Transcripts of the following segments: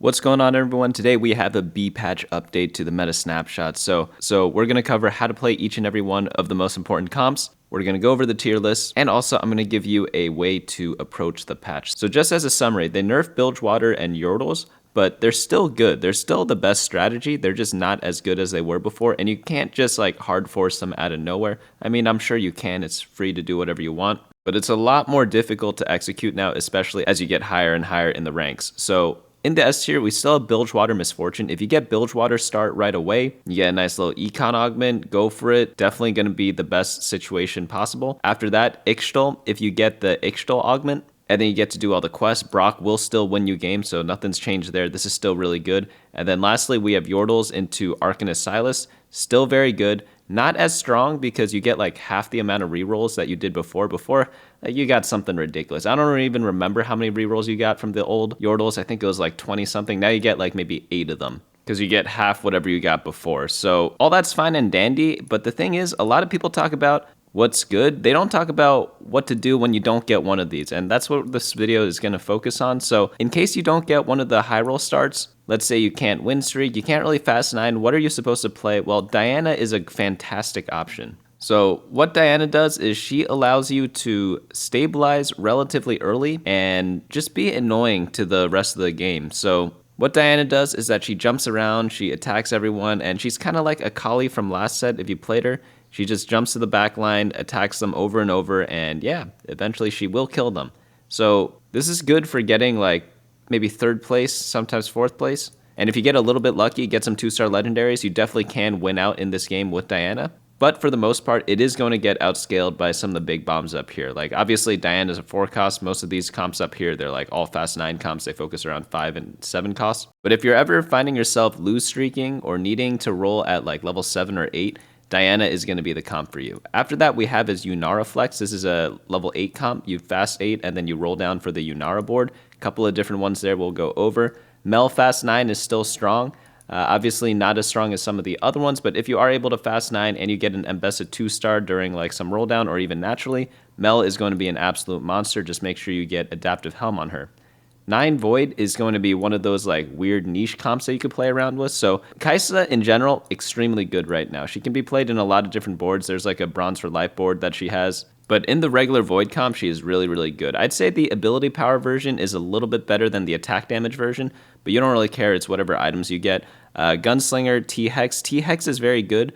What's going on, everyone? Today we have a B patch update to the meta snapshot. So we're going to cover how to play each and every one of the most important comps. We're going to go over the tier list, and also I'm going to give you a way to approach the patch. So just as a summary, they nerfed Bilgewater and Yordles, but they're still good. They're still the best strategy. They're just not as good as they were before, and you can't just like hard force them out of nowhere. I mean, I'm sure you can. It's free to do whatever you want, but it's a lot more difficult to execute now, especially as you get higher and higher in the ranks. So in the S tier, we still have Bilgewater Misfortune. If you get Bilgewater start right away, you get a nice little econ augment, go for it. Definitely going to be the best situation possible. After that, Ixtal, if you get the Ixtal augment, and then you get to do all the quests, Brock will still win you games, so nothing's changed there. This is still really good. And then lastly, we have Yordles into Arcanist Sylas. Still very good. Not as strong because you get like half the amount of rerolls that you did before. Before, you got something ridiculous. I don't even remember how many rerolls you got from the old Yordles. I think it was like 20 something. Now you get like maybe 8 of them because you get half whatever you got before. So all that's fine and dandy. But the thing is, a lot of people talk about what's good. They don't talk about what to do when you don't get one of these. And that's what this video is going to focus on. So in case you don't get one of the high roll starts, let's say you can't win streak, you can't really fast 9, what are you supposed to play? Well, Diana is a fantastic option. So what Diana does is she allows you to stabilize relatively early and just be annoying to the rest of the game. So what Diana does is that she jumps around, she attacks everyone, and she's kind of like a Kali from last set if you played her. She just jumps to the back line, attacks them over and over, and yeah, eventually she will kill them. So this is good for getting like maybe 3rd place, sometimes 4th place. And if you get a little bit lucky, get some 2-star legendaries, you definitely can win out in this game with Diana. But for the most part, it is going to get outscaled by some of the big bombs up here. Like obviously Diana's a 4 cost. Most of these comps up here, they're like all fast 9 comps. They focus around 5 and 7 costs. But if you're ever finding yourself lose streaking or needing to roll at like level 7 or 8, Diana is going to be the comp for you. After that, we have is Yunara Flex. This is a level 8 comp. You fast 8 and then you roll down for the Yunara board. A couple of different ones there we'll go over. Mel Fast 9 is still strong. Obviously not as strong as some of the other ones, but if you are able to fast 9 and you get an Embessa 2-star during like some roll down or even naturally, Mel is going to be an absolute monster. Just make sure you get Adaptive Helm on her. 9 Void is going to be one of those like weird niche comps that you could play around with. So Kalista in general, extremely good right now. She can be played in a lot of different boards. There's like a Bronze for Life board that she has. But in the regular Void comp, she is really, really good. I'd say the ability power version is a little bit better than the attack damage version, but you don't really care. It's whatever items you get. Gunslinger T-Hex. T-Hex is very good.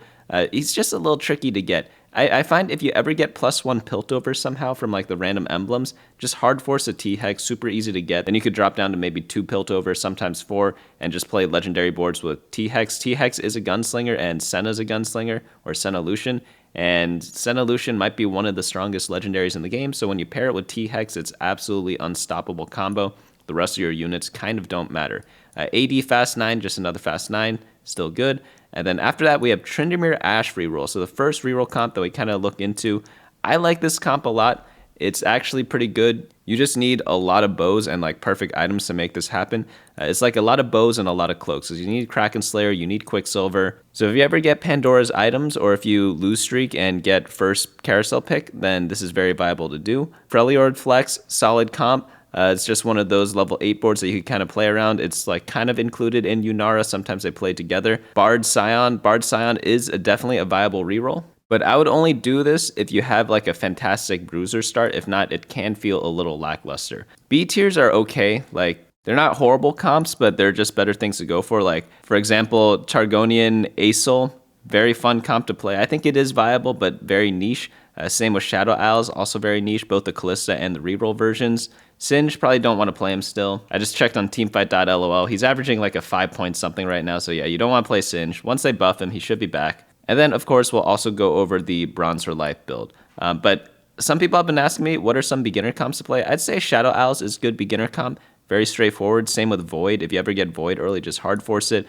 He's just a little tricky to get. I find if you ever get +1 Piltover somehow from like the random emblems, just hard force a T-Hex, super easy to get. Then you could drop down to maybe 2 Piltover, sometimes 4, and just play legendary boards with T-Hex. T-Hex is a gunslinger and Senna's a gunslinger, or Senna Lucian. And Senna Lucian might be one of the strongest legendaries in the game, so when you pair it with T-Hex, it's absolutely unstoppable combo. The rest of your units kind of don't matter. AD Fast 9, just another Fast 9, still good. And then after that, we have Tryndamere Ashe reroll. So the first reroll comp that we kind of look into. I like this comp a lot. It's actually pretty good. You just need a lot of bows and like perfect items to make this happen. It's like a lot of bows and a lot of cloaks. So you need Kraken Slayer, you need Quicksilver. So if you ever get Pandora's items or if you lose streak and get first Carousel pick, then this is very viable to do. Freljord Flex, solid comp. It's just one of those level 8 boards that you can kind of play around. It's like kind of included in Yunara. Sometimes they play together. Bard Sion. Bard Sion is definitely a viable reroll. But I would only do this if you have like a fantastic bruiser start. If not, it can feel a little lackluster. B tiers are okay. Like they're not horrible comps, but they're just better things to go for. Like for example, Targonian Asol. Very fun comp to play. I think it is viable, but very niche. Same with Shadow Owls, also very niche, both the Kalista and the reroll versions. Singe, probably don't want to play him still. I just checked on teamfight.lol. He's averaging like a 5 point something right now, so yeah, you don't want to play Singe. Once they buff him, he should be back. And then, of course, we'll also go over the Bronze for Life build. But some people have been asking me, what are some beginner comps to play? I'd say Shadow Owls is good beginner comp. Very straightforward. Same with Void. If you ever get Void early, just hard force it.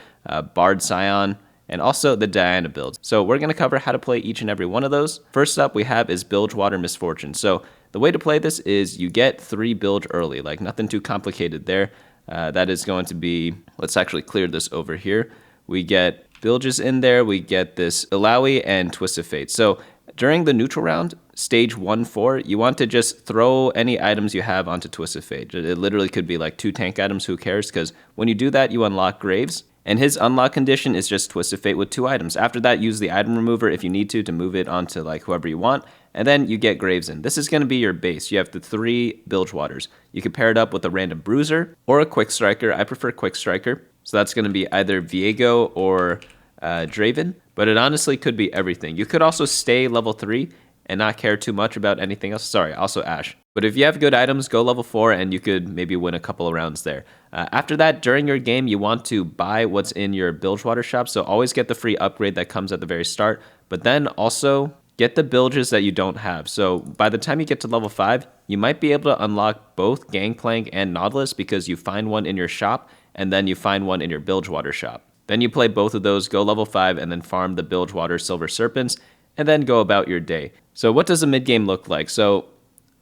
Bard Sion. And also the Diana builds. So we're going to cover how to play each and every one of those. First up we have is Bilgewater Misfortune. So the way to play this is you get 3 Bilge early, like nothing too complicated there. That is going to be, let's actually clear this over here. We get Bilges in there, we get this Illaoi and Twist of Fate. So during the neutral round, stage 1-4, you want to just throw any items you have onto Twisted Fate. It literally could be like 2 tank items, who cares? Because when you do that, you unlock Graves. And his unlock condition is just Twisted Fate with 2 items. After that, use the item remover if you need to move it onto like whoever you want. And then you get Graves in. This is going to be your base. You have the 3 Bilgewaters. You can pair it up with a random Bruiser or a Quick Striker. I prefer Quick Striker. So that's going to be either Viego or Draven. But it honestly could be everything. You could also stay level 3 and not care too much about anything else. Sorry, also Ashe. But if you have good items, go level 4 and you could maybe win a couple of rounds there. After that, during your game, you want to buy what's in your Bilgewater shop. So always get the free upgrade that comes at the very start. But then also get the Bilges that you don't have. So by the time you get to level 5, you might be able to unlock both Gangplank and Nautilus because you find one in your shop and then you find one in your Bilgewater shop. Then you play both of those, go level 5, and then farm the Bilgewater Silver Serpents, and then go about your day. So what does a mid-game look like? So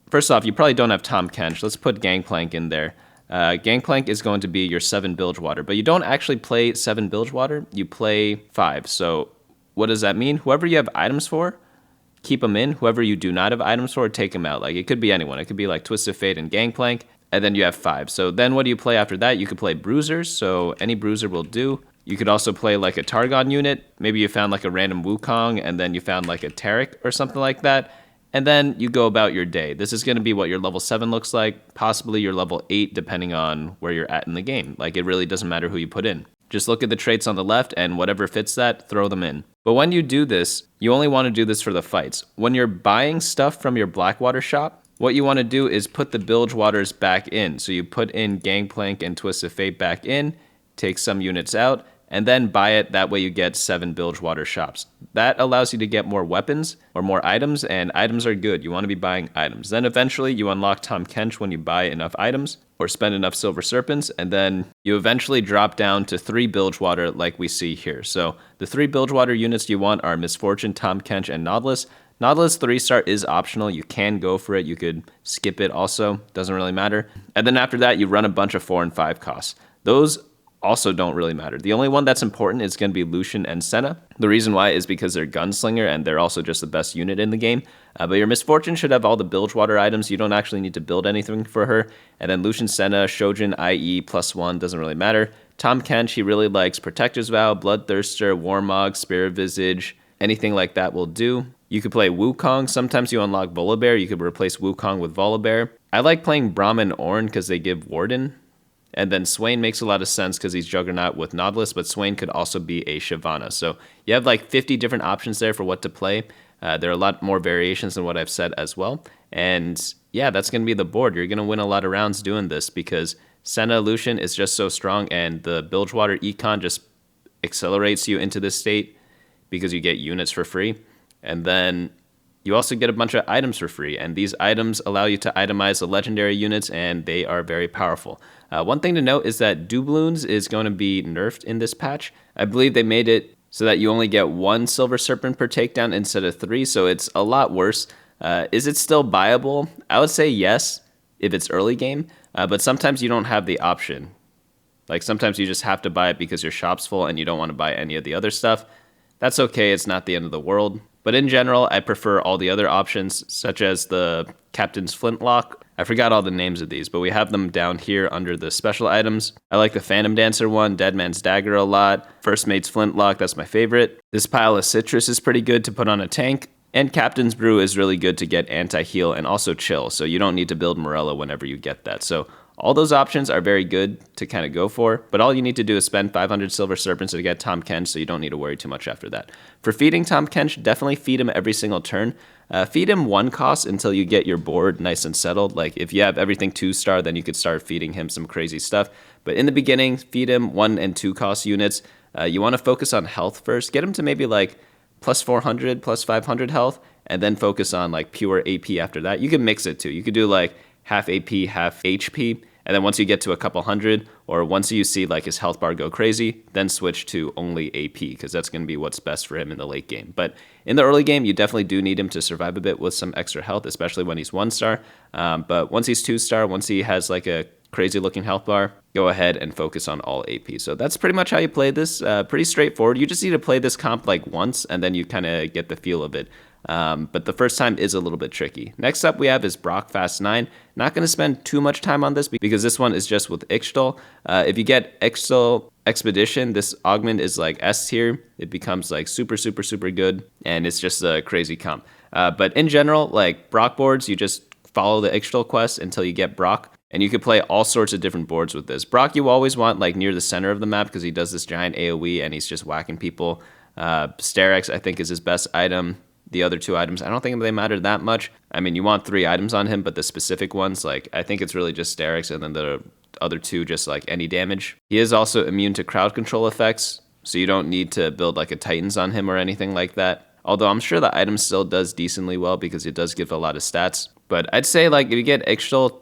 first off, you probably don't have Tahm Kench. Let's put Gangplank in there. Gangplank is going to be your 7 Bilgewater, but you don't actually play 7 Bilgewater, you play 5. So what does that mean? Whoever you have items for, keep them in. Whoever you do not have items for, take them out. Like, it could be anyone. It could be like Twisted Fate and Gangplank, and then you have 5. So then what do you play after that? You could play Bruisers, so any Bruiser will do. You could also play like a Targon unit. Maybe you found like a random Wukong, and then you found like a Taric or something like that. And then you go about your day. This is going to be what your level 7 looks like, possibly your level 8, depending on where you're at in the game. Like, it really doesn't matter who you put in. Just look at the traits on the left, and whatever fits that, throw them in. But when you do this, you only want to do this for the fights. When you're buying stuff from your Blackwater shop, what you want to do is put the Bilgewaters back in. So you put in Gangplank and Twisted Fate back in, take some units out, and then buy it. That way you get 7 Bilgewater shops. That allows you to get more weapons or more items, and items are good. You want to be buying items. Then eventually you unlock Tahm Kench when you buy enough items or spend enough Silver Serpents, and then you eventually drop down to 3 Bilgewater like we see here. So the 3 Bilgewater units you want are Misfortune, Tahm Kench, and Nautilus. Nautilus 3-star is optional. You can go for it. You could skip it also. Doesn't really matter. And then after that, you run a bunch of 4 and 5 costs. Those also don't really matter. The only one that's important is going to be Lucian and Senna. The reason why is because they're Gunslinger and they're also just the best unit in the game. But your Misfortune should have all the Bilgewater items. You don't actually need to build anything for her. And then Lucian, Senna, Shojin, IE, +1, doesn't really matter. Tahm Kench, he really likes Protector's Vow, Bloodthirster, Warmog, Spirit Visage, anything like that will do. You could play Wukong. Sometimes you unlock Volibear. You could replace Wukong with Volibear. I like playing Brahma and Ornn because they give Warden. And then Swain makes a lot of sense because he's Juggernaut with Nautilus, but Swain could also be a Shyvana. So you have like 50 different options there for what to play. There are a lot more variations than what I've said as well. And yeah, that's going to be the board. You're going to win a lot of rounds doing this because Senna Lucian is just so strong, and the Bilgewater Econ just accelerates you into this state because you get units for free. And then you also get a bunch of items for free, and these items allow you to itemize the legendary units, and they are very powerful. One thing to note is that Doubloons is going to be nerfed in this patch. I believe they made it so that you only get 1 Silver Serpent per takedown instead of 3, so it's a lot worse. Is it still buyable? I would say yes, if it's early game, but sometimes you don't have the option. Like, sometimes you just have to buy it because your shop's full and you don't want to buy any of the other stuff. That's okay, it's not the end of the world. But in general, I prefer all the other options, such as the Captain's Flintlock. I forgot all the names of these, but we have them down here under the special items. I like the Phantom Dancer one, Dead Man's Dagger a lot. First Mate's Flintlock, that's my favorite. This Pile of Citrus is pretty good to put on a tank. And Captain's Brew is really good to get anti-heal and also chill, so you don't need to build Morella whenever you get that. So all those options are very good to kind of go for, but all you need to do is spend 500 Silver Serpents to get Tahm Kench, so you don't need to worry too much after that. For feeding Tahm Kench, definitely feed him every single turn. Feed him 1 cost until you get your board nice and settled. Like, if you have everything 2-star, then you could start feeding him some crazy stuff. But in the beginning, feed him 1 and 2 cost units. You want to focus on health first. Get him to maybe like plus 400, plus 500 health, and then focus on like pure AP after that. You can mix it too. You could do like half AP, half HP. And then once you get to a couple hundred, or once you see like his health bar go crazy, then switch to only AP, because that's going to be what's best for him in the late game. But in the early game, you definitely do need him to survive a bit with some extra health, especially when he's 1-star. But once he's 2-star, once he has like a crazy looking health bar, go ahead and focus on all AP. So that's pretty much how you play this. Pretty straightforward. You just need to play this comp like once, and then you kind of get the feel of it. but the first time is a little bit tricky. Next up we have is Brock Fast 9. Not going to spend too much time on this because this one is just with Ixtal. If you get Ixtal Expedition, this augment is like S tier. It becomes like super good, and it's just a crazy comp. But in general, like Brock boards, you just follow the Ixtal quest until you get Brock, and you could play all sorts of different boards with this. Brock you always want like near the center of the map because he does this giant AoE and he's just whacking people. Sterex I think is his best item. The other 2 items, I don't think they matter that much. I mean, you want 3 items on him, but the specific ones, like, I think it's really just Sterex, and then the other 2 just like any damage. He is also immune to crowd control effects, so you don't need to build like a Titans on him or anything like that. Although I'm sure the item still does decently well because it does give a lot of stats. But I'd say like if you get Ixtal,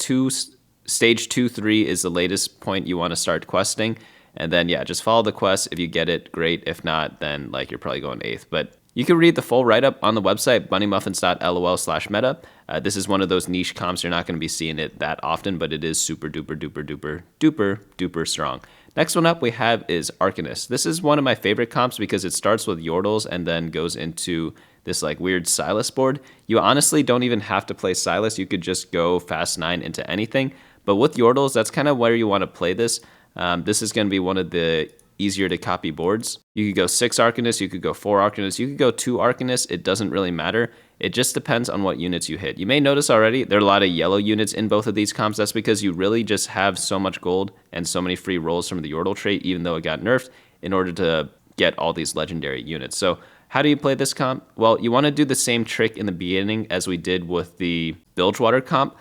stage 2, 3 is the latest point you want to start questing. And then yeah, just follow the quest. If you get it, great. If not, then like you're probably going 8th. But you can read the full write-up on the website, bunnymuffins.lol/meta. This is one of those niche comps. You're not going to be seeing it that often, but it is super duper strong. Next one up we have is Arcanist. This is one of my favorite comps because it starts with Yordles and then goes into this like weird Sylas board. You honestly don't even have to play Sylas. You could just go Fast 9 into anything. But with Yordles, that's kind of where you want to play this. This is going to be one of the easier to copy boards. You could go 6 Arcanists, you could go 4 Arcanists, you could go 2 Arcanists. It doesn't really matter. It just depends on what units you hit. You may notice already there are a lot of yellow units in both of these comps. That's because you really just have so much gold and so many free rolls from the Yordle trait, even though it got nerfed, in order to get all these legendary units. So how do you play this comp? Well, you want to do the same trick in the beginning as we did with the Bilgewater comp.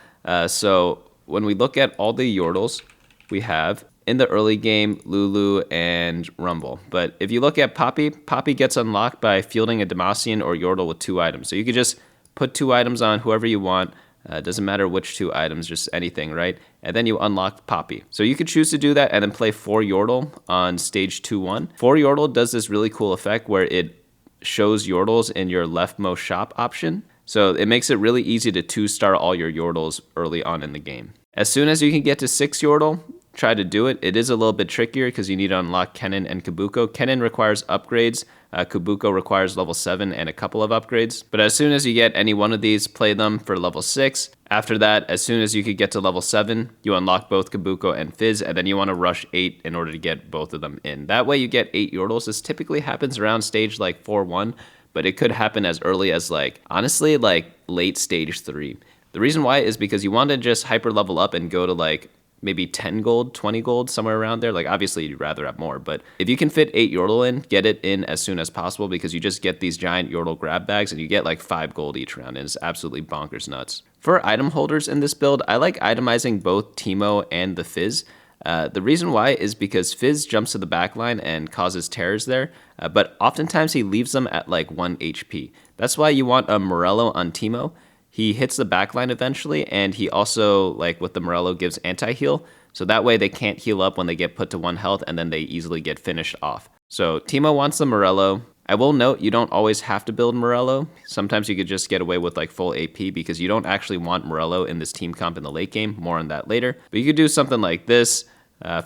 So when we look at all the Yordles, we have in the early game, Lulu and Rumble. But if you look at Poppy, Poppy gets unlocked by fielding a Demacian or Yordle with 2 items. So you could just put 2 items on whoever you want. Doesn't matter which 2 items, just anything, right? And then you unlock Poppy. So you could choose to do that and then play 4 Yordle on stage 2-1. 4 Yordle does this really cool effect where it shows Yordles in your leftmost shop option. So it makes it really easy to 2-star all your Yordles early on in the game. As soon as you can get to 6 Yordle, try to do it. It is a little bit trickier because you need to unlock Kennen and Kabuko. Kennen requires upgrades. Kabuko requires level 7 and a couple of upgrades. But as soon as you get any one of these, play them for level 6. After that, as soon as you could get to level 7, you unlock both Kabuko and Fizz, and then you want to rush 8 in order to get both of them in. That way you get 8 Yordles. This typically happens around stage like 4-1, but it could happen as early as like, honestly, like late stage 3. The reason why is because you want to just hyper level up and go to like maybe 10 gold, 20 gold, somewhere around there. Like obviously you'd rather have more, but if you can fit 8 Yordle in, get it in as soon as possible because you just get these giant Yordle grab bags and you get like 5 gold each round, and it's absolutely bonkers nuts. For item holders in this build, I like itemizing both Teemo and the Fizz. The reason why is because Fizz jumps to the backline and causes terrors there, but oftentimes he leaves them at like 1 HP. That's why you want a Morello on Teemo. He hits the backline eventually, and he also, like with the Morello, gives anti-heal. So that way they can't heal up when they get put to 1 health, and then they easily get finished off. So Teemo wants the Morello. I will note you don't always have to build Morello. Sometimes you could just get away with like full AP because you don't actually want Morello in this team comp in the late game. More on that later. But you could do something like this.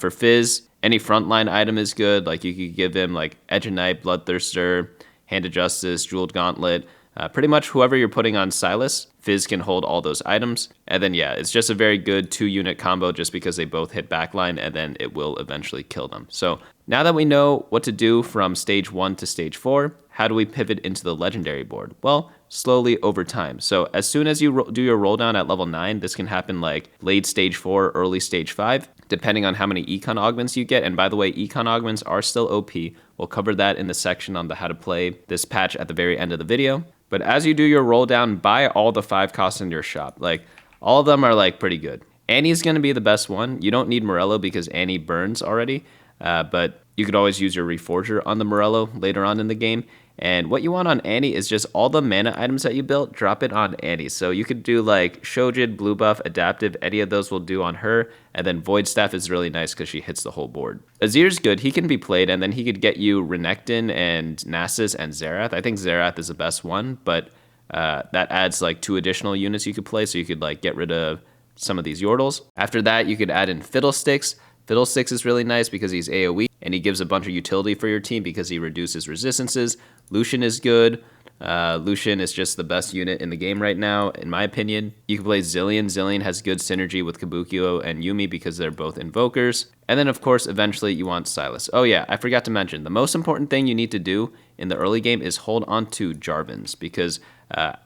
For Fizz, any frontline item is good. Like you could give him like Edge of Night, Bloodthirster, Hand of Justice, Jeweled Gauntlet. Pretty much whoever you're putting on Sylas, Fizz can hold all those items. And then yeah, it's just a very good 2-unit combo just because they both hit backline and then it will eventually kill them. So now that we know what to do from stage 1 to stage 4, how do we pivot into the legendary board? Well, slowly over time. So as soon as you do your roll down at level 9, this can happen like late stage 4, early stage 5, depending on how many econ augments you get. And by the way, econ augments are still OP. We'll cover that in the section on the how to play this patch at the very end of the video. But as you do your roll down, buy all the 5 costs in your shop. Like all of them are like pretty good. Annie's going to be the best one. You don't need Morello because Annie burns already, but you could always use your Reforger on the Morello later on in the game. And what you want on Annie is just all the mana items that you built, drop it on Annie. So you could do like Shojid, Blue Buff, Adaptive, any of those will do on her. And then Void Staff is really nice because she hits the whole board. Azir's good, he can be played, and then he could get you Renekton and Nasus and Xerath. I think Xerath is the best one, but that adds like 2 additional units you could play, so you could like get rid of some of these Yordles. After that, you could add in Fiddlesticks. Fiddlesticks is really nice because he's AoE, and he gives a bunch of utility for your team because he reduces resistances. Lucian is good. Lucian is just the best unit in the game right now, in my opinion. You can play Zilean. Zilean has good synergy with Kabukiyo and Yuumi because they're both invokers. And then, of course, eventually you want Sylas. Oh yeah, I forgot to mention, the most important thing you need to do in the early game is hold on to Jarvans, because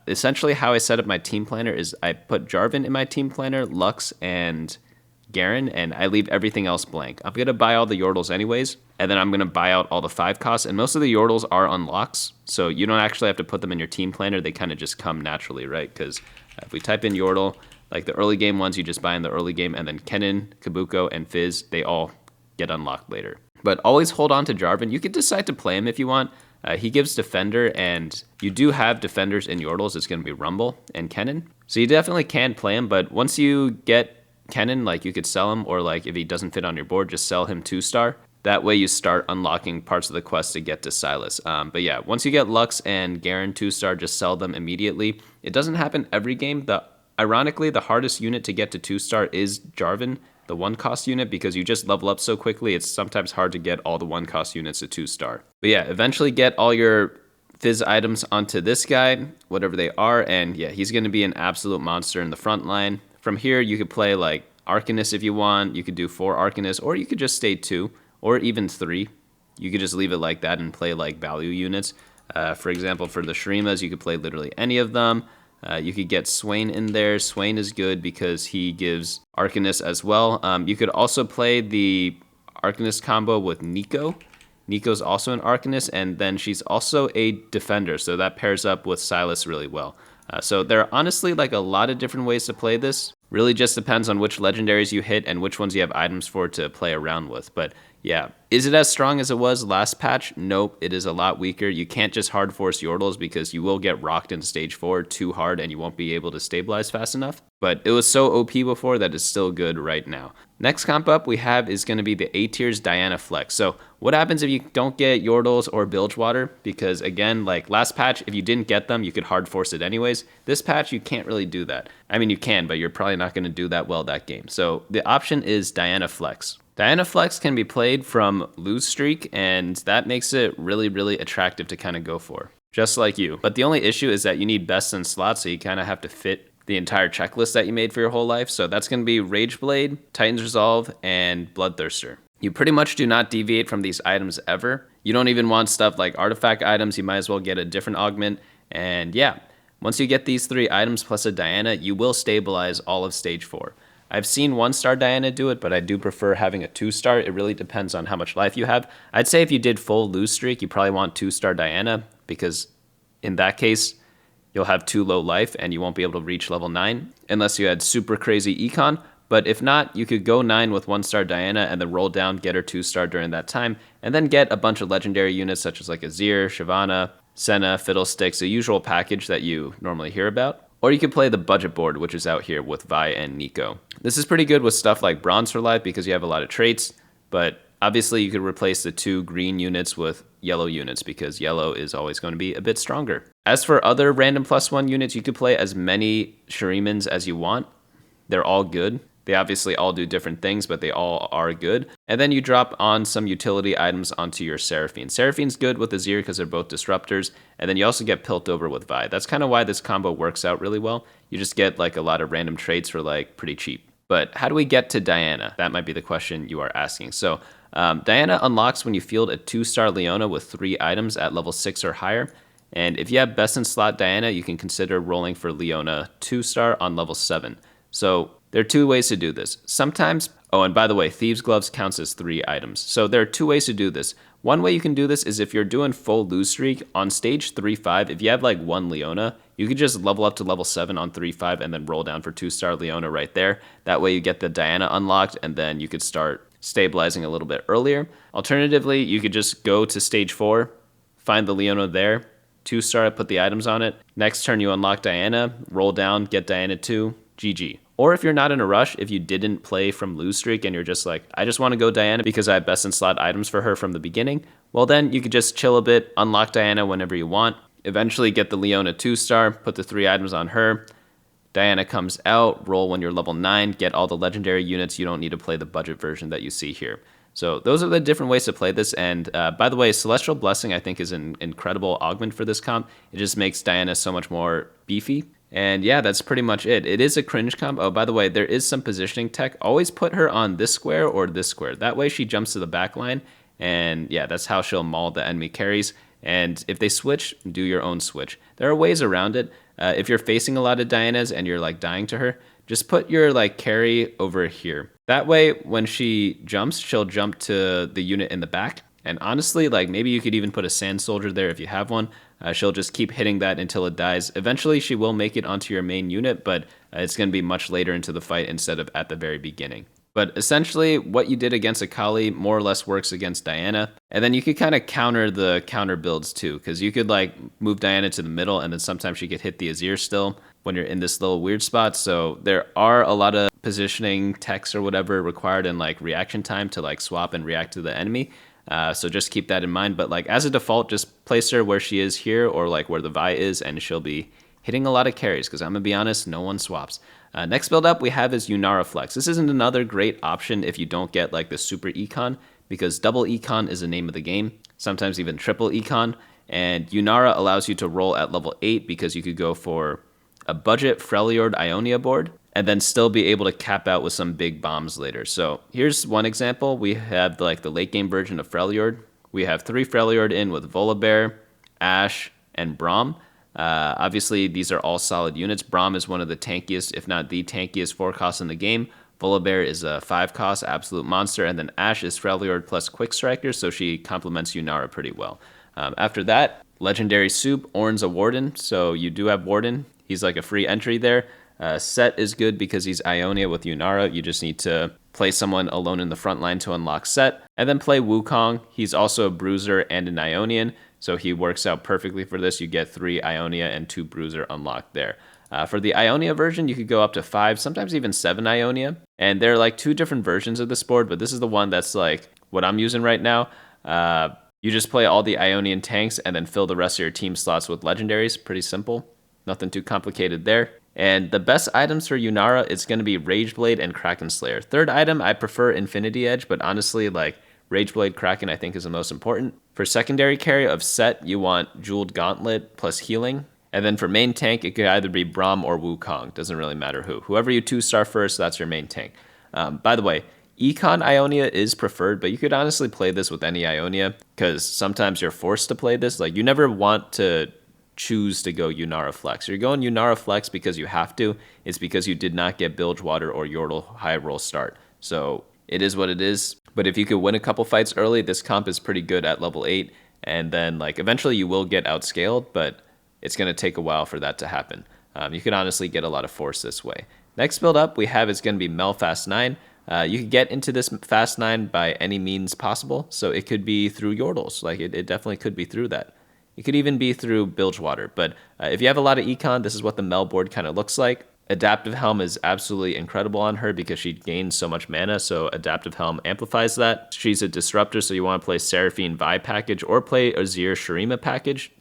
essentially how I set up my team planner is I put Jarvan in my team planner, Lux, and Garen, and I leave everything else blank. I'm going to buy all the Yordles anyways, and then I'm going to buy out all the 5 costs, and most of the Yordles are unlocks, so you don't actually have to put them in your team planner. They kind of just come naturally, right? Because if we type in Yordle, like the early game ones, you just buy in the early game, and then Kennen, Kabuko, and Fizz, they all get unlocked later. But always hold on to Jarvan. You can decide to play him if you want. He gives Defender, and you do have Defenders in Yordles. It's going to be Rumble and Kennen. So you definitely can play him, but once you get Kennen, like you could sell him, or like if he doesn't fit on your board, just sell him 2-star. That way you start unlocking parts of the quest to get to Sylas. But yeah, once you get Lux and Garen 2-star, just sell them immediately. It doesn't happen every game. Ironically, the hardest unit to get to 2-star is Jarvan, the 1-cost unit, because you just level up so quickly, it's sometimes hard to get all the 1-cost units to 2-star. But yeah, eventually get all your Fizz items onto this guy, whatever they are, and yeah, he's going to be an absolute monster in the front line. From here, you could play like Arcanist if you want. You could do 4 Arcanists, or you could just stay 2, or even 3. You could just leave it like that and play like value units. For example, for the Shurimas, you could play literally any of them. You could get Swain in there. Swain is good because he gives Arcanist as well. You could also play the Arcanist combo with Neeko. Neeko's also an Arcanist, and then she's also a Defender, so that pairs up with Sylas really well. So there are honestly like a lot of different ways to play this. Really just depends on which legendaries you hit and which ones you have items for to play around with. But yeah, is it as strong as it was last patch? Nope, it is a lot weaker. You can't just hard force Yordles because you will get rocked in stage 4 too hard and you won't be able to stabilize fast enough. But it was so OP before that it's still good right now. Next comp up we have is going to be the A tier's Yunara Flex. So what happens if you don't get Yordles or Bilgewater? Because again, like last patch, if you didn't get them, you could hard force it anyways. This patch, you can't really do that. I mean, you can, but you're probably not going to do that well that game. So the option is Yunara Flex. Yunara Flex can be played from lose streak, and that makes it really, really attractive to kind of go for, just like you. But the only issue is that you need best in slot, so you kind of have to fit the entire checklist that you made for your whole life. So that's going to be Rageblade, Titan's Resolve, and Bloodthirster. You pretty much do not deviate from these items ever. You don't even want stuff like artifact items. You might as well get a different augment. And yeah, once you get these 3 items plus a Diana, you will stabilize all of stage 4. I've seen 1-star Diana do it, but I do prefer having a 2-star. It really depends on how much life you have. I'd say if you did full lose streak, you probably want 2-star Diana, because in that case, you'll have 2 low life and you won't be able to reach level 9 unless you had super crazy econ. But if not, you could go 9 with 1-star Diana and then roll down, get her 2-star during that time, and then get a bunch of legendary units such as like Azir, Shyvana, Senna, Fiddlesticks, the usual package that you normally hear about. Or you could play the budget board, which is out here with Vi and Neeko. This is pretty good with stuff like Bronze for Life because you have a lot of traits, but obviously you could replace the 2 green units with yellow units because yellow is always going to be a bit stronger. As for other random +1 units, you could play as many Shurimans as you want. They're all good. They obviously all do different things, but they all are good. And then you drop on some utility items onto your Seraphine. Seraphine's good with Azir because they're both disruptors, and then you also get Piltover with Vi. That's kind of why this combo works out really well. You just get like a lot of random traits for like pretty cheap. But how do we get to Diana? That might be the question you are asking. So Diana unlocks when you field a 2-star Leona with 3 items at level 6 or higher. And if you have best in slot Diana, you can consider rolling for Leona 2-star on level 7. So there are 2 ways to do this. Sometimes, oh, and by the way, Thieves' Gloves counts as 3 items. So there are 2 ways to do this. One way you can do this is if you're doing full lose streak on stage 3-5, if you have like 1 Leona, you could just level up to level 7 on 3-5 and then roll down for 2-star Leona right there. That way you get the Diana unlocked and then you could start stabilizing a little bit earlier. Alternatively, you could just go to stage 4, find the Leona there, 2-star, put the items on it. Next turn you unlock Diana, roll down, get Diana 2, GG. Or if you're not in a rush, if you didn't play from lose streak and you're just like, I just want to go Diana because I have best in slot items for her from the beginning, well then you could just chill a bit, unlock Diana whenever you want, eventually get the Leona 2-star, put the 3 items on her, Diana comes out, roll when you're level 9, get all the legendary units. You don't need to play the budget version that you see here. So those are the different ways to play this. And by the way, Celestial Blessing I think is an incredible augment for this comp. It just makes Diana so much more beefy. And yeah, that's pretty much it. It is a cringe comp. Oh, by the way, there is some positioning tech. Always put her on this square or this square. That way she jumps to the back line. And yeah, that's how she'll maul the enemy carries. And if they switch, do your own switch. There are ways around it. If you're facing a lot of Dianas and you're like dying to her, just put your like carry over here. That way, when she jumps, she'll jump to the unit in the back. And honestly, like maybe you could even put a sand soldier there if you have one. She'll just keep hitting that until it dies. Eventually, she will make it onto your main unit, but it's going to be much later into the fight instead of at the very beginning. But essentially, what you did against Akali more or less works against Diana. And then you could kind of counter the counter builds too, because you could like move Diana to the middle, and then sometimes she could hit the Azir still when you're in this little weird spot. So there are a lot of positioning techs or whatever required in like reaction time to like swap and react to the enemy. So just keep that in mind. But like as a default, just place her where she is here or like where the Vi is, and she'll be hitting a lot of carries, because I'm going to be honest, no one swaps. Next build up we have is Yunara Flex. This isn't another great option if you don't get like the super econ, because double econ is the name of the game, sometimes even triple econ. And Yunara allows you to roll at level 8 because you could go for a budget Freljord Ionia board and then still be able to cap out with some big bombs later. So here's one example. We have like the late game version of Freljord. We have 3 Freljord in with Volibear, Ashe, and Braum. Obviously, these are all solid units. Braum is one of the tankiest, if not the tankiest 4-cost in the game. Volibear is a 5-cost absolute monster, and then Ashe is Freljord plus Quick Striker, so she complements Yunara pretty well. After that, Legendary Soup, Ornn's a Warden, so you do have Warden. He's like a free entry there. Set is good because he's Ionia with Yunara. You just need to play someone alone in the front line to unlock Set, and then play Wukong. He's also a Bruiser and an Ionian, so he works out perfectly for this. You get 3 Ionia and 2 Bruiser unlocked there. For the Ionia version, you could go up to 5, sometimes even 7 Ionia. And there are like 2 different versions of this board, but this is the one that's like what I'm using right now. You just play all the Ionian tanks and then fill the rest of your team slots with legendaries. Pretty simple. Nothing too complicated there. And the best items for Yunara is going to be Rageblade and Kraken Slayer. Third item, I prefer Infinity Edge, but honestly, like Rageblade Kraken I think is the most important. For secondary carry of Set, you want Jeweled Gauntlet plus healing. And then for main tank, it could either be Braum or Wukong. Doesn't really matter who. Whoever you 2-star first, that's your main tank. By the way, Econ Ionia is preferred, but you could honestly play this with any Ionia, because sometimes you're forced to play this. Like, you never want to choose to go Yunara Flex. You're going Yunara Flex because you have to. It's because you did not get Bilgewater or Yordle high roll start. So it is what it is. But if you could win a couple fights early, this comp is pretty good at level 8. And then like eventually you will get outscaled, but it's going to take a while for that to happen. You can honestly get a lot of force this way. Next build up we have is going to be Mel Fast 9. You could get into this Fast 9 by any means possible. So it could be through Yordles. Like it definitely could be through that. It could even be through Bilgewater. But if you have a lot of econ, this is what the Mel board kind of looks like. Adaptive Helm is absolutely incredible on her because she gains so much mana, so Adaptive Helm amplifies that. She's a disruptor, so you want to play Seraphine Vi package or play Azir Shurima package,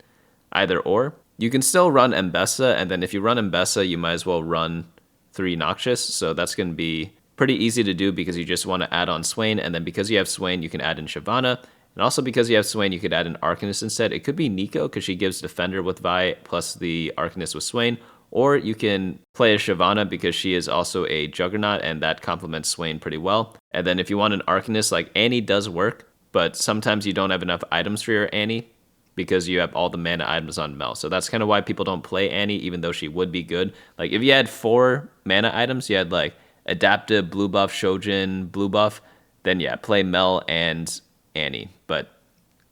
either or. You can still run Mbessa, and then if you run Mbessa, you might as well run 3 Noxious, so that's going to be pretty easy to do because you just want to add on Swain, and then because you have Swain, you can add in Shyvana, and also because you have Swain, you could add an Arcanist instead. It could be Neeko because she gives Defender with Vi plus the Arcanist with Swain, or you can play a Shyvana because she is also a Juggernaut, and that complements Swain pretty well. And then if you want an Arcanist, like Annie does work, but sometimes you don't have enough items for your Annie because you have all the mana items on Mel. So that's kind of why people don't play Annie, even though she would be good. Like if you had 4 mana items, you had like Adaptive, Blue Buff, Shojin, Blue Buff, then yeah, play Mel and Annie. But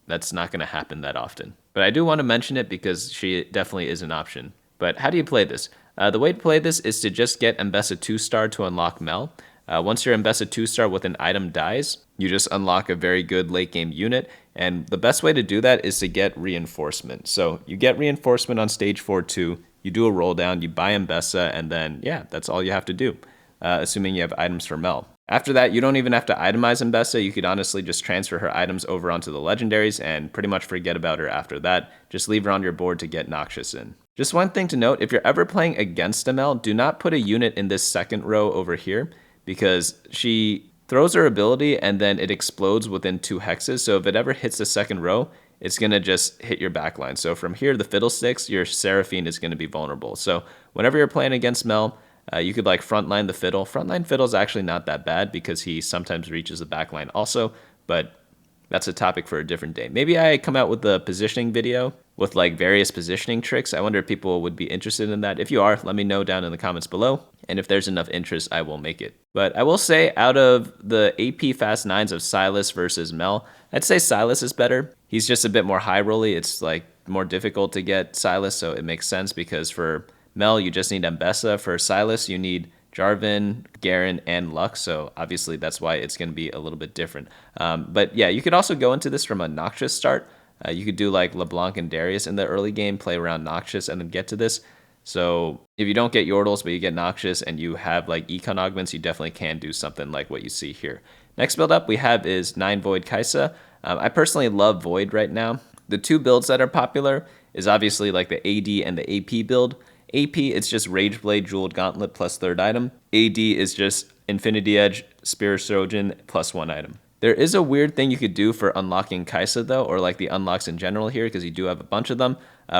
that's not going to happen that often. But I do want to mention it because she definitely is an option. But how do you play this? The way to play this is to just get Mbessa 2-star to unlock Mel. Once your Mbessa 2-star with an item dies, you just unlock a very good late game unit. And the best way to do that is to get Reinforcement. So you get Reinforcement on stage 4-2, you do a roll down, you buy Mbessa, and then yeah, that's all you have to do, assuming you have items for Mel. After that, you don't even have to itemize Mbessa. You could honestly just transfer her items over onto the legendaries and pretty much forget about her after that. Just leave her on your board to get Noxious in. Just one thing to note, if you're ever playing against a Mel, do not put a unit in this second row over here because she throws her ability and then it explodes within 2 hexes. So if it ever hits the second row, it's going to just hit your backline. So from here, the Fiddlesticks, your Seraphine is going to be vulnerable. So whenever you're playing against Mel, you could like frontline the Fiddle. Frontline Fiddle is actually not that bad because he sometimes reaches the backline also, but that's a topic for a different day. Maybe I come out with a positioning video with like various positioning tricks. I wonder if people would be interested in that. If you are, let me know down in the comments below. And if there's enough interest, I will make it. But I will say out of the AP Fast 9s of Sylas versus Mel, I'd say Sylas is better. He's just a bit more high rolly. It's like more difficult to get Sylas, so it makes sense because for Mel, you just need Mbessa. For Sylas, you need Jarvan, Garen, and Lux, so obviously that's why it's going to be a little bit different. But yeah, you could also go into this from a Noxious start. You could do like LeBlanc and Darius in the early game, play around Noxious, and then get to this. So if you don't get Yordles, but you get Noxious and you have like Econ augments, you definitely can do something like what you see here. Next build up we have is 9 Void Kaisa. I personally love Void right now. The 2 builds that are popular is obviously like the AD and the AP build. AP, it's just Rageblade, Jeweled Gauntlet plus 3rd item. AD is just Infinity Edge, Spear Trojan plus 1 item. There is a weird thing you could do for unlocking Kaisa though, or like the unlocks in general here, because you do have a bunch of them.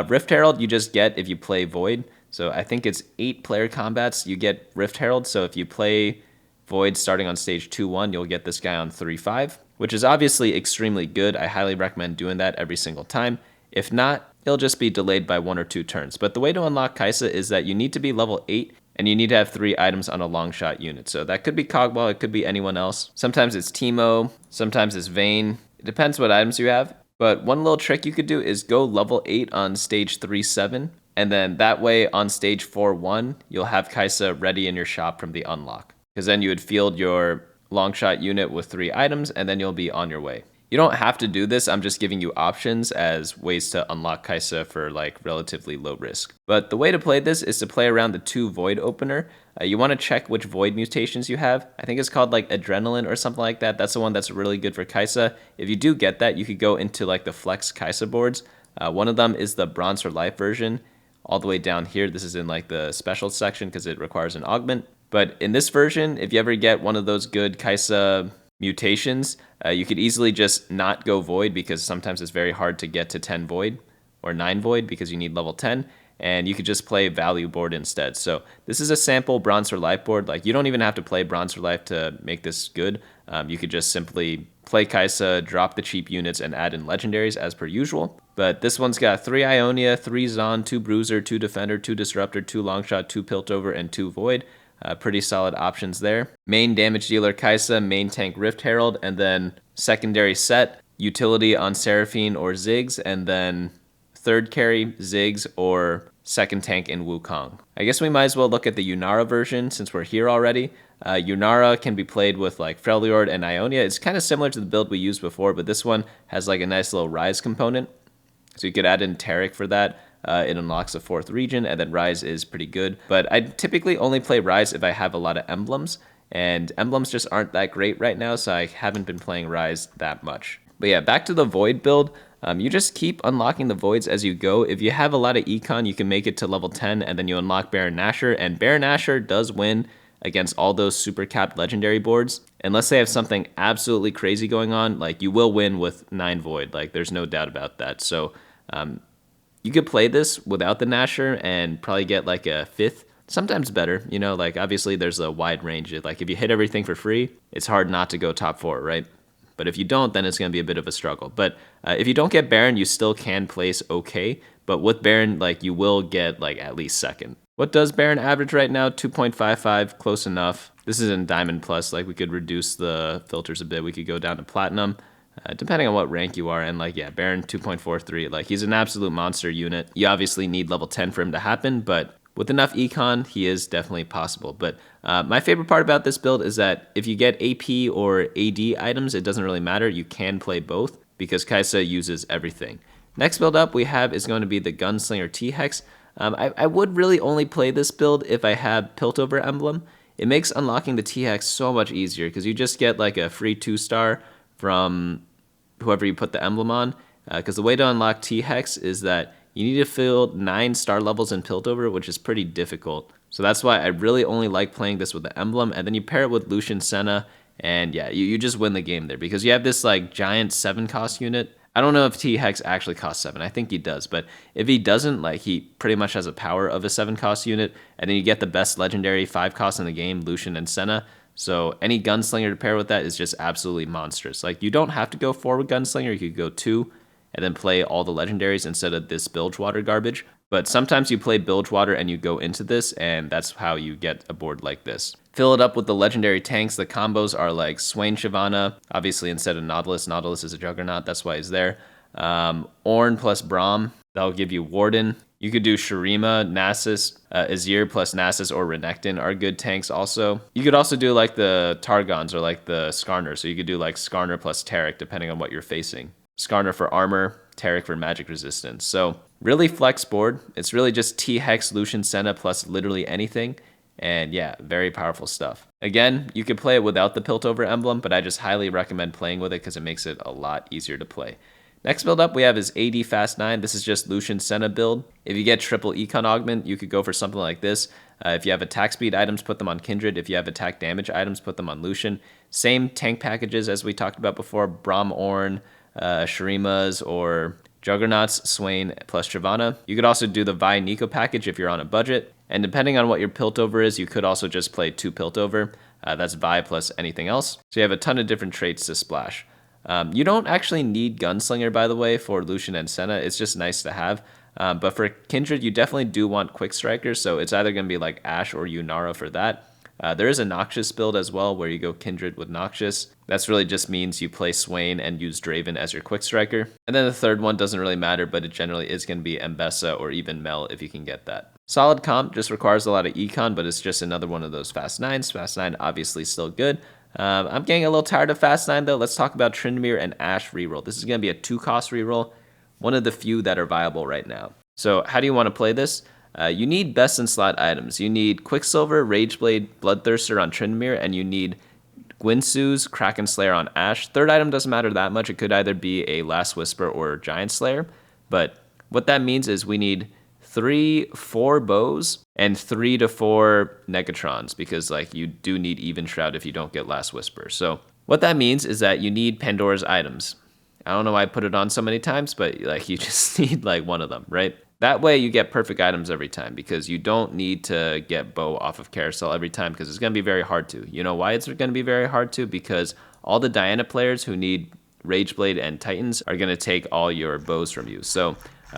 Rift Herald you just get if you play Void. So I think it's 8 player combats, you get Rift Herald. So if you play Void starting on stage 2-1, you'll get this guy on 3-5, which is obviously extremely good. I highly recommend doing that every single time. If not, it'll just be delayed by 1 or 2 turns. But the way to unlock Kaisa is that you need to be level 8 and you need to have 3 items on a long shot unit. So that could be Cogwall, it could be anyone else. Sometimes it's Teemo, sometimes it's Vayne. It depends what items you have. But one little trick you could do is go level 8 on stage 3-7. And then that way on stage 4-1, you'll have Kaisa ready in your shop from the unlock. Because then you would field your long shot unit with 3 items and then you'll be on your way. You don't have to do this, I'm just giving you options as ways to unlock Kaisa for like relatively low risk. But the way to play this is to play around the 2 Void opener. You want to check which Void mutations you have. I think it's called like Adrenaline or something like that. That's the one that's really good for Kaisa. If you do get that, you could go into like the Flex Kaisa boards. One of them is the Bronze for Life version. All the way down here, this is in like the special section because it requires an augment. But in this version, if you ever get one of those good Kaisa mutations, you could easily just not go Void because sometimes it's very hard to get to 10 Void or 9 Void because you need level 10, and you could just play Value board instead. So this is a sample Bronze for Life board. Like you don't even have to play Bronze for Life to make this good. You could just simply play Kaisa, drop the cheap units, and add in legendaries as per usual. But this one's got 3 Ionia, 3 Zon, 2 Bruiser, 2 Defender, 2 Disruptor, 2 Longshot, 2 Piltover, and 2 Void. Pretty solid options there. Main damage dealer Kaisa, main tank Rift Herald, and then secondary set, utility on Seraphine or Ziggs, and then third carry Ziggs or second tank in Wukong. I guess we might as well look at the Yunara version since we're here already. Yunara can be played with like Freljord and Ionia. It's kind of similar to the build we used before, but this one has like a nice little Rise component. So you could add in Taric for that. It unlocks a 4th region, and then Rise is pretty good. But I typically only play Rise if I have a lot of emblems, and emblems just aren't that great right now, so I haven't been playing Rise that much. But yeah, back to the Void build. You just keep unlocking the Voids as you go. If you have a lot of Econ, you can make it to level 10, and then you unlock Baron Nashor, and Baron Nashor does win against all those super capped legendary boards. Unless they have something absolutely crazy going on, like you will win with 9 Void, like there's no doubt about that. So you could play this without the Nashor and probably get like a 5th, sometimes better, you know, like obviously there's a wide range. Like if you hit everything for free, it's hard not to go top 4, right? But if you don't, then it's going to be a bit of a struggle. But if you don't get Baron, you still can place okay. But with Baron, like you will get like at least 2nd. What does Baron average right now? 2.55, close enough. This is in Diamond Plus, like we could reduce the filters a bit. We could go down to Platinum. Depending on what rank you are, and like, yeah, Baron 2.43, like he's an absolute monster unit. You obviously need level 10 for him to happen, but with enough econ, he is definitely possible. But my favorite part about this build is that if you get AP or AD items, it doesn't really matter. You can play both because Kaisa uses everything. Next build up we have is going to be the Gunslinger T-Hex. I would really only play this build if I have Piltover emblem. It makes unlocking the T-Hex so much easier because you just get like a free 2-star from whoever you put the emblem on. Because the way to unlock T-Hex is that you need to fill 9 star levels in Piltover, which is pretty difficult. So that's why I really only like playing this with the emblem, and then you pair it with Lucian Senna And yeah, you just win the game there because you have this like giant 7-cost unit. I don't know if T-Hex actually costs 7. I think he does. But if he doesn't, like he pretty much has a power of a 7-cost unit. And then you get the best legendary 5-cost in the game, Lucian and Senna. So any Gunslinger to pair with that is just absolutely monstrous. Like you don't have to go 4 with Gunslinger. You could go 2 and then play all the legendaries instead of this Bilgewater garbage. But sometimes you play Bilgewater and you go into this, and that's how you get a board like this. Fill it up with the legendary tanks. The combos are like Swain Shyvana, obviously instead of Nautilus. Nautilus is a Juggernaut, that's why he's there. Ornn plus Braum, that'll give you Warden. You could do Shurima, Nasus, Azir plus Nasus or Renekton are good tanks also. You could also do like the Targons or like the Skarner. So you could do like Skarner plus Taric depending on what you're facing. Skarner for armor, Taric for magic resistance. So really flex board. It's really just T-Hex, Lucian, Senna plus literally anything. And yeah, very powerful stuff. Again, you could play it without the Piltover emblem, but I just highly recommend playing with it because it makes it a lot easier to play. Next build up we have is AD Fast 9. This is just Lucian Senna build. If you get triple econ augment, you could go for something like this. If you have attack speed items, put them on Kindred. If you have attack damage items, put them on Lucian. Same tank packages as we talked about before, Braum, Ornn, Shurimas, or Juggernauts, Swain plus Shyvana. You could also do the Vi Nico package if you're on a budget. And depending on what your Piltover is, you could also just play 2 Piltover. That's Vi plus anything else. So you have a ton of different traits to splash. You don't actually need Gunslinger, by the way, for Lucian and Senna. It's just nice to have. But for Kindred, you definitely do want Quick Strikers. So it's either going to be like Ashe or Yunara for that. There is a Noxious build as well where you go Kindred with Noxious. That's really just means you play Swain and use Draven as your Quick Striker. And then the third one doesn't really matter, but it generally is going to be Mbessa or even Mel if you can get that. Solid comp just requires a lot of econ, but it's just another one of those Fast 9s. Fast 9 obviously still good. I'm getting a little tired of Fast 9 though. Let's talk about Tryndamere and Ashe reroll. This is going to be a 2-cost reroll, one of the few that are viable right now. So how do you want to play this? You need best in slot items. You need Quicksilver, Rageblade, Bloodthirster on Tryndamere, and you need Gwynsu's Kraken Slayer on Ashe. Third item doesn't matter that much. It could either be a Last Whisper or Giant Slayer. But what that means is we need 3-4 bows and 3 to 4 Negatrons because like you do need Even Shroud if you don't get Last Whisper. So what that means is that you need Pandora's items. I don't know why I put it on so many times, but like you just need like one of them, right? That way you get perfect items every time because you don't need to get bow off of Carousel every time because it's going to be very hard to. You know why it's going to be very hard to? Because all the Diana players who need Rageblade and Titans are going to take all your bows from you. So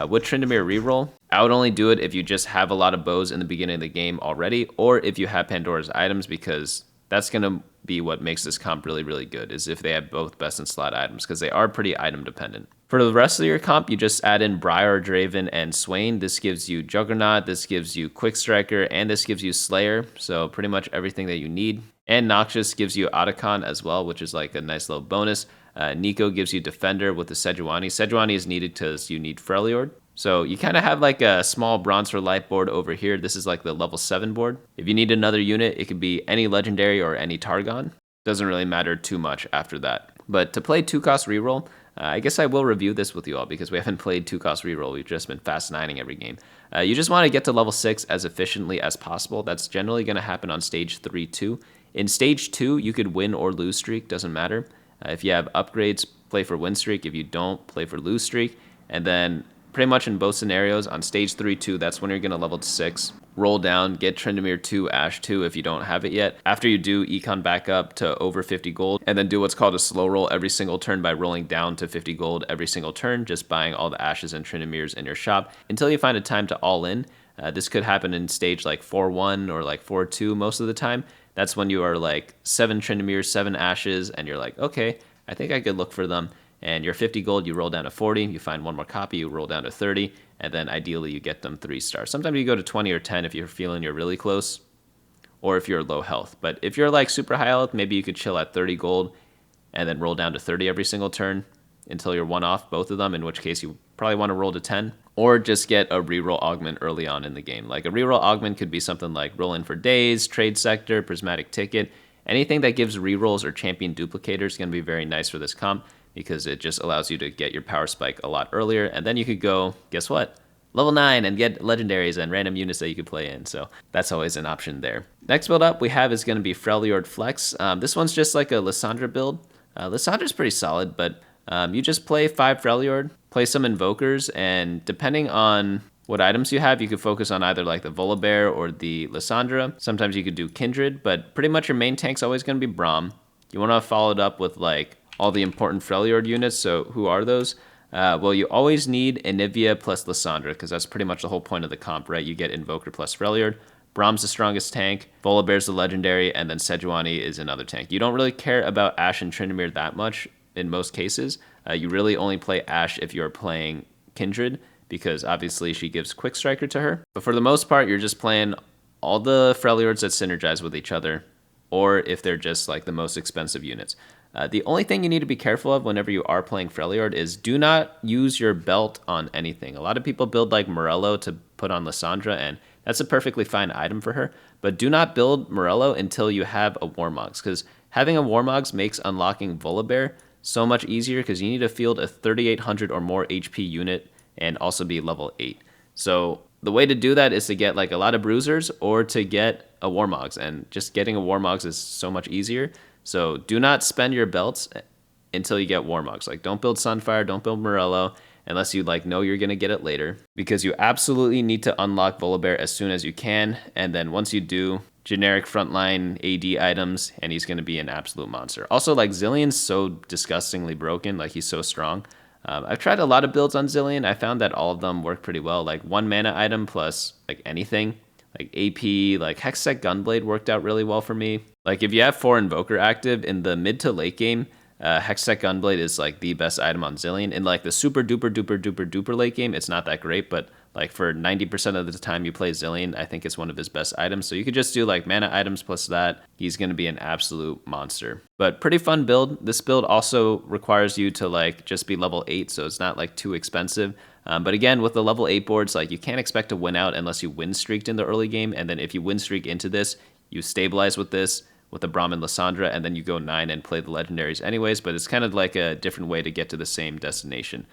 with Tryndamere reroll, I would only do it if you just have a lot of bows in the beginning of the game already or if you have Pandora's items because that's going to be what makes this comp really, really good is if they have both best in slot items because they are pretty item dependent. For the rest of your comp, you just add in Briar, Draven, and Swain. This gives you Juggernaut, this gives you Quick Striker, and this gives you Slayer. So pretty much everything that you need. And Noxious gives you Otacon as well, which is like a nice little bonus. Nico gives you Defender with the Sejuani. Sejuani is needed because you need Freljord. So you kind of have like a small Bronze for Life board over here. This is like the level 7 board. If you need another unit, it could be any Legendary or any Targon. Doesn't really matter too much after that. But to play 2-cost reroll, I guess I will review this with you all because we haven't played 2-cost reroll. We've just been fast 9ing every game. You just want to get to level 6 as efficiently as possible. That's generally going to happen on stage 3-2. In stage 2, you could win or lose streak. Doesn't matter. If you have upgrades, play for win streak. If you don't, play for lose streak. And then pretty much in both scenarios, on stage 3-2, that's when you're going to level to 6. Roll down, get Tryndamere 2, Ashe 2 if you don't have it yet. After you do, econ back up to over 50 gold, and then do what's called a slow roll every single turn by rolling down to 50 gold every single turn, just buying all the Ashes and Tryndameres in your shop until you find a time to all in. This could happen in stage like 4-1 or like 4-2 most of the time. That's when you are like 7 Tryndameres, 7 Ashes, and you're like, okay, I think I could look for them. And your 50 gold, you roll down to 40, you find one more copy, you roll down to 30, and then ideally you get them 3 stars. Sometimes you go to 20 or 10 if you're feeling you're really close, or if you're low health. But if you're like super high health, maybe you could chill at 30 gold and then roll down to 30 every single turn until you're one off both of them, in which case you probably want to roll to 10, or just get a reroll augment early on in the game. Like a reroll augment could be something like roll in for days, trade sector, prismatic ticket. Anything that gives rerolls or champion duplicators is going to be very nice for this comp, because it just allows you to get your power spike a lot earlier. And then you could go, guess what? level 9 and get legendaries and random units that you could play in. So that's always an option there. Next build up we have is going to be Freljord Flex. This one's just like a Lissandra build. Lissandra's pretty solid, but you just play 5 Freljord, play some Invokers, and depending on what items you have, you could focus on either like the Volibear or the Lissandra. Sometimes you could do Kindred, but pretty much your main tank's always going to be Braum. You want to follow it up with like all the important Freljord units. So who are those? Well, you always need Anivia plus Lissandra, because that's pretty much the whole point of the comp, right? You get Invoker plus Freljord. Braum's the strongest tank, Volibear's the legendary, and then Sejuani is another tank. You don't really care about Ashe and Tryndamere that much in most cases. You really only play Ashe if you're playing Kindred, because obviously she gives Quick Striker to her. But for the most part, you're just playing all the Freljords that synergize with each other, or if they're just like the most expensive units. The only thing you need to be careful of whenever you are playing Freljord is do not use your belt on anything. A lot of people build like Morello to put on Lissandra, and that's a perfectly fine item for her. But do not build Morello until you have a Warmogs, because having a Warmogs makes unlocking Volibear so much easier, because you need to field a 3,800 or more HP unit and also be level 8. So the way to do that is to get like a lot of bruisers or to get a Warmogs, and just getting a Warmogs is so much easier. So do not spend your belts until you get Warmogs. Like don't build Sunfire, don't build Morello unless you like know you're going to get it later, because you absolutely need to unlock Volibear as soon as you can. And then once you do, generic frontline AD items, and he's going to be an absolute monster. Also, like Zillion's so disgustingly broken, like he's so strong. I've tried a lot of builds on Zillion. I found that all of them work pretty well. Like 1 mana item plus like anything, like AP, like Hextech Gunblade worked out really well for me. Like if you have 4 Invoker active in the mid to late game, Hextech Gunblade is like the best item on Zillion. In like the super duper duper duper duper late game, it's not that great, but like for 90% of the time you play Zillion, I think it's one of his best items. So you could just do like mana items plus that. He's going to be an absolute monster. But pretty fun build. This build also requires you to like just be level 8, so it's not like too expensive. But again, with the level 8 boards, like you can't expect to win out unless you win streaked in the early game. And then if you win streak into this, you stabilize with this, with the Braum and Lissandra, and then you go 9 and play the legendaries anyways. But it's kind of like a different way to get to the same destination.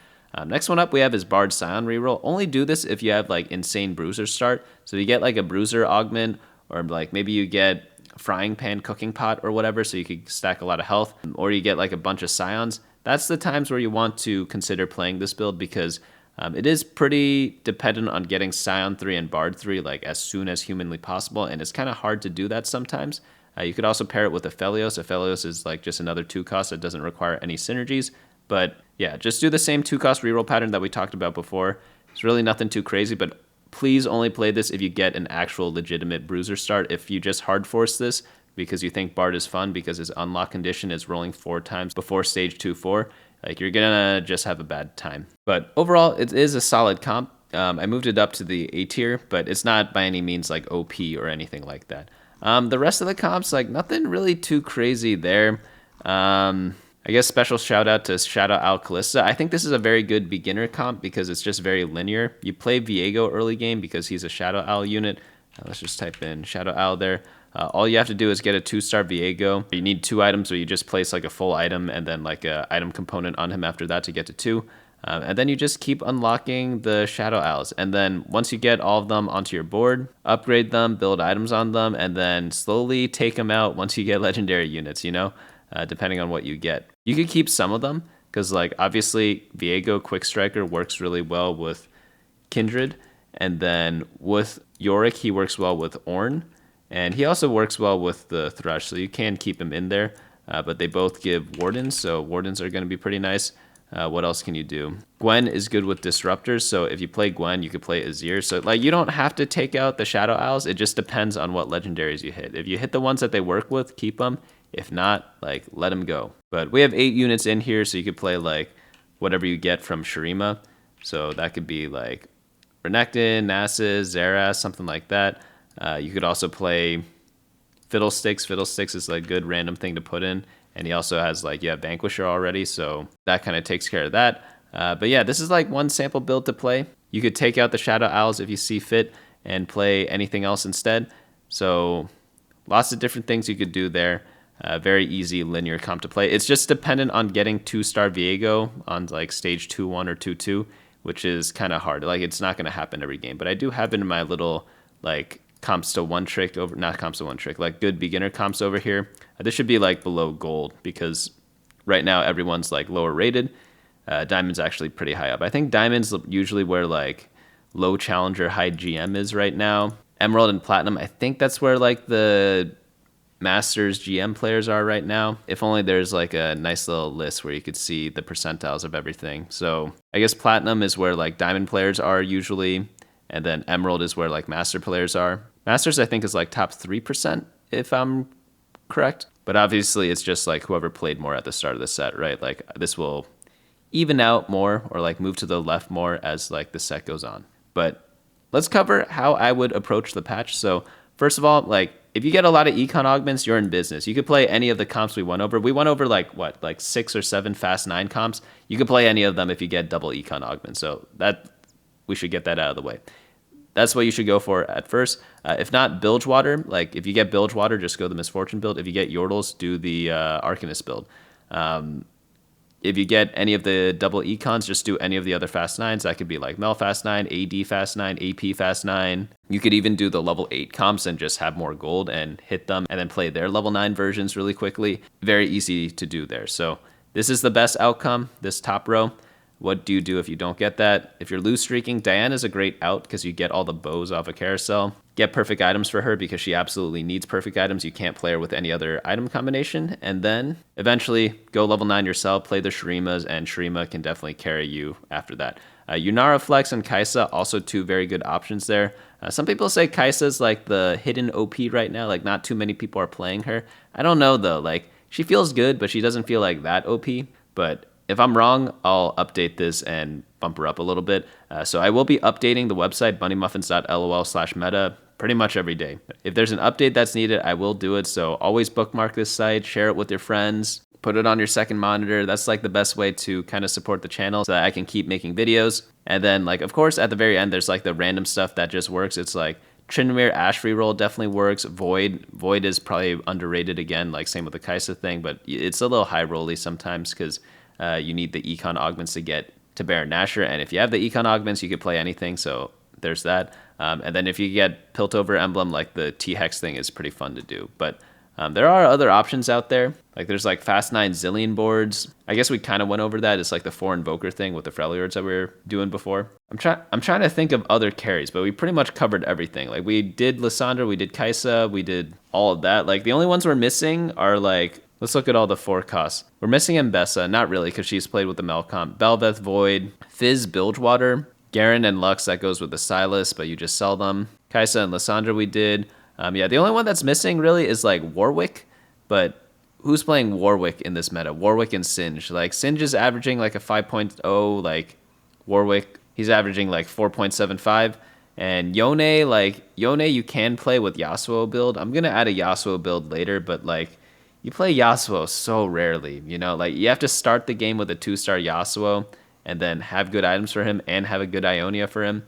Next one up we have is Bard Sion reroll. Only do this if you have like insane bruiser start. So you get like a bruiser augment, or like maybe you get frying pan cooking pot or whatever, so you could stack a lot of health, or you get like a bunch of Scions. That's the times where you want to consider playing this build, because it is pretty dependent on getting Scion 3 and Bard 3 like as soon as humanly possible, and it's kind of hard to do that sometimes. You could also pair it with Aphelios. Aphelios is like just another 2 cost that doesn't require any synergies. But yeah, just do the same 2 cost reroll pattern that we talked about before. It's really nothing too crazy, but please only play this if you get an actual legitimate bruiser start. If you just hard force this because you think Bard is fun because his unlock condition is rolling 4 times before stage 2-4, like you're gonna just have a bad time. But overall, it is a solid comp. I moved it up to the A tier, but it's not by any means like OP or anything like that. The rest of the comps, like nothing really too crazy there. I guess special shout out to Shadow Owl Kalista. I think this is a very good beginner comp because it's just very linear. You play Viego early game because he's a Shadow Owl unit. Let's just type in Shadow Owl there. All you have to do is get a 2-star Viego. You need 2 items, or you just place like a full item and then like a item component on him after that to get to 2. And then you just keep unlocking the Shadow Owls. And then once you get all of them onto your board, upgrade them, build items on them, and then slowly take them out once you get legendary units, you know, depending on what you get. You could keep some of them because like obviously Viego Quick Striker works really well with Kindred. And then with Yorick, he works well with Ornn. And he also works well with the Thrush, so you can keep him in there. But they both give Wardens, so Wardens are going to be pretty nice. What else can you do? Gwen is good with Disruptors, so if you play Gwen, you could play Azir. So like you don't have to take out the Shadow Owls, it just depends on what legendaries you hit. If you hit the ones that they work with, keep them. If not, like let them go. But we have 8 units in here, so you could play like whatever you get from Shurima. So that could be like Renekton, Nasus, Xerath, something like that. You could also play Fiddlesticks. Fiddlesticks is like a good random thing to put in. And he also has like, yeah, Vanquisher already. So that kind of takes care of that. But yeah, this is like one sample build to play. You could take out the Shadow Owls if you see fit and play anything else instead. So lots of different things you could do there. Very easy linear comp to play. It's just dependent on getting 2-star Viego on like stage 2-1 or 2-2. which is kind of hard. Like, it's not going to happen every game, but I do have it in my little, like, comps to one trick over, not comps to one trick, like good beginner comps over here. This should be like below gold because right now everyone's like lower rated. Diamond's actually pretty high up. I think Diamond's usually where like low challenger, high GM is right now. Emerald and Platinum, I think that's where like the Masters GM players are right now. If only there's like a nice little list where you could see the percentiles of everything. So I guess Platinum is where like Diamond players are usually, and then Emerald is where like Master players are. Masters, I think, is like top 3%, if I'm correct. But obviously, it's just like whoever played more at the start of the set, right? Like this will even out more or like move to the left more as like the set goes on. But let's cover how I would approach the patch. So first of all, like if you get a lot of econ augments, you're in business. You could play any of the comps we went over. We went over like what, like 6 or 7 fast 9 comps. You could play any of them if you get double econ augments. So that we should get that out of the way. That's what you should go for at first. If not, Bilgewater. Like, if you get Bilgewater, just go the Misfortune build. If you get Yordles, do the Arcanist build. If you get any of the double econs, just do any of the other fast 9s. That could be like Mel Fast 9, AD Fast 9, AP Fast 9. You could even do the level 8 comps and just have more gold and hit them and then play their level 9 versions really quickly. Very easy to do there. So this is the best outcome, this top row. What do you do if you don't get that? If you're loose streaking, Diana is a great out because you get all the bows off a Carousel. Get perfect items for her because she absolutely needs perfect items. You can't play her with any other item combination. And then eventually go level 9 yourself, play the Shurimas, and Shurima can definitely carry you after that. Yunara Flex and Kaisa, also 2 very good options there. Some people say Kaisa's like the hidden OP right now, like not too many people are playing her. I don't know though, like she feels good, but she doesn't feel like that OP. But if I'm wrong, I'll update this and bump her up a little bit. So I will be updating the website, bunnymuffins.lol/meta, pretty much every day. If there's an update that's needed, I will do it. So always bookmark this site, share it with your friends, put it on your second monitor. That's like the best way to kind of support the channel so that I can keep making videos. And then like, of course, at the very end, there's like the random stuff that just works. It's like Tryndamere Ashe reroll definitely works. Void is probably underrated again, like same with the Kaisa thing, but it's a little high rolly sometimes because you need the econ augments to get to Baron Nashor, and if you have the econ augments, you could play anything, so there's that. And then if you get Piltover Emblem, like the T-Hex thing is pretty fun to do. But there are other options out there. Like there's like Fast 9 Zillion boards. I guess we kind of went over that. It's like the 4 Invoker thing with the Freljords that we were doing before. I'm trying to think of other carries, but we pretty much covered everything. Like we did Lissandra, we did Kaisa, we did all of that. Like the only ones we're missing are like, let's look at all the forecasts. We're missing Mbessa, not really, because she's played with the Melcomp. Bel'Veth, Void, Fizz, Bilgewater, Garen and Lux, that goes with the Sylas, but you just sell them. Kaisa and Lissandra we did. Yeah, the only one that's missing really is like Warwick, but who's playing Warwick in this meta? Warwick and Singe. Like Singe is averaging like a 5.0, like Warwick, he's averaging like 4.75. And Yone you can play with Yasuo build. I'm going to add a Yasuo build later, but like, you play Yasuo so rarely, you know, like you have to start the game with a 2-star Yasuo and then have good items for him and have a good Ionia for him.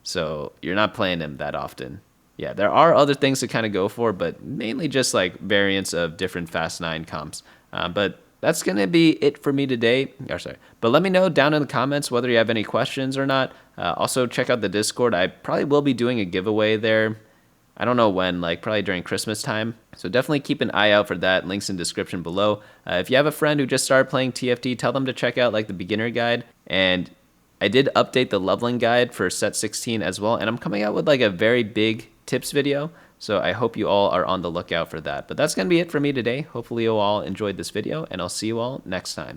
So you're not playing him that often. Yeah, there are other things to kind of go for, but mainly just like variants of different Fast 9 comps. But that's going to be it for me today. But let me know down in the comments whether you have any questions or not. Also check out the Discord. I probably will be doing a giveaway there. I don't know when, like probably during Christmas time. So definitely keep an eye out for that. Links in description below. If you have a friend who just started playing TFT, tell them to check out like the beginner guide. And I did update the leveling guide for set 16 as well. And I'm coming out with like a very big tips video. So I hope you all are on the lookout for that. But that's going to be it for me today. Hopefully you all enjoyed this video and I'll see you all next time.